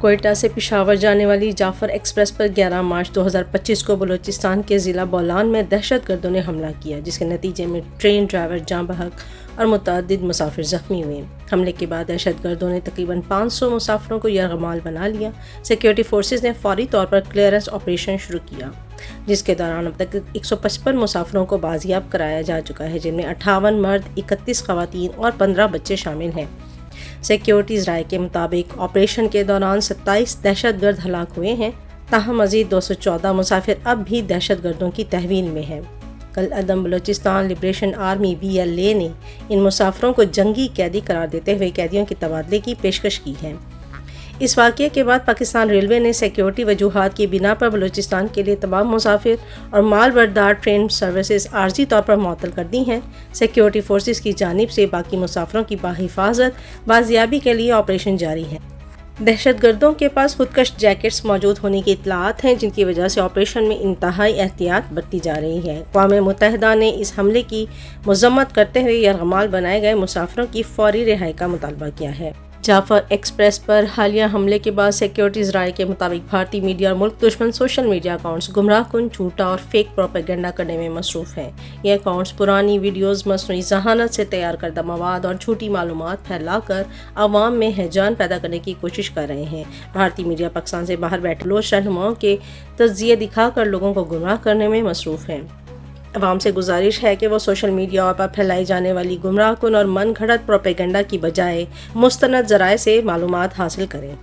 کوئٹہ سے پشاور جانے والی جعفر ایکسپریس پر 11 مارچ 2025 کو بلوچستان کے ضلع بولان میں دہشت گردوں نے حملہ کیا، جس کے نتیجے میں ٹرین ڈرائیور جاں بحق اور متعدد مسافر زخمی ہوئے۔ حملے کے بعد دہشت گردوں نے تقریباً 500 مسافروں کو یرغمال بنا لیا۔ سیکیورٹی فورسز نے فوری طور پر کلیئرنس آپریشن شروع کیا، جس کے دوران اب تک 155 مسافروں کو بازیاب کرایا جا چکا ہے، جن میں 58 مرد، 31 خواتین اور 15 بچے شامل ہیں۔ سیکیورٹیز رائے کے مطابق آپریشن کے دوران 27 دہشت گرد ہلاک ہوئے ہیں، تاہم مزید 214 مسافر اب بھی دہشت گردوں کی تحویل میں ہیں۔ کل عدم بلوچستان لبریشن آرمی BLA نے ان مسافروں کو جنگی قیدی قرار دیتے ہوئے قیدیوں کے تبادلے کی پیشکش کی ہے۔ اس واقعے کے بعد پاکستان ریلوے نے سیکیورٹی وجوہات کی بنا پر بلوچستان کے لیے تمام مسافر اور مال بردار ٹرین سروسز عارضی طور پر معطل کر دی ہیں۔ سیکیورٹی فورسز کی جانب سے باقی مسافروں کی بحفاظت بازیابی کے لیے آپریشن جاری ہے۔ دہشت گردوں کے پاس خودکش جیکٹس موجود ہونے کی اطلاعات ہیں، جن کی وجہ سے آپریشن میں انتہائی احتیاط برتی جا رہی ہے۔ اقوام متحدہ نے اس حملے کی مذمت کرتے ہوئے یرغمال بنائے گئے مسافروں کی فوری رہائی کا مطالبہ کیا ہے۔ جعفر ایکسپریس پر حالیہ حملے کے بعد سیکیورٹیز رائے کے مطابق بھارتی میڈیا اور ملک دشمن سوشل میڈیا اکاؤنٹس گمراہ کن، جھوٹا اور فیک پروپیگنڈا کرنے میں مصروف ہیں۔ یہ اکاؤنٹس پرانی ویڈیوز، مصنوعی ذہانت سے تیار کردہ مواد اور جھوٹی معلومات پھیلا کر عوام میں ہیجان پیدا کرنے کی کوشش کر رہے ہیں۔ بھارتی میڈیا پاکستان سے باہر بیٹھے بلوچ رہنماؤں کے تجزیے دکھا کر لوگوں کو گمراہ کرنے میں مصروف ہیں۔ عوام سے گزارش ہے کہ وہ سوشل میڈیا پر پھیلائی جانے والی گمراہ کن اور من گھڑت پروپیگنڈا کی بجائے مستند ذرائع سے معلومات حاصل کریں۔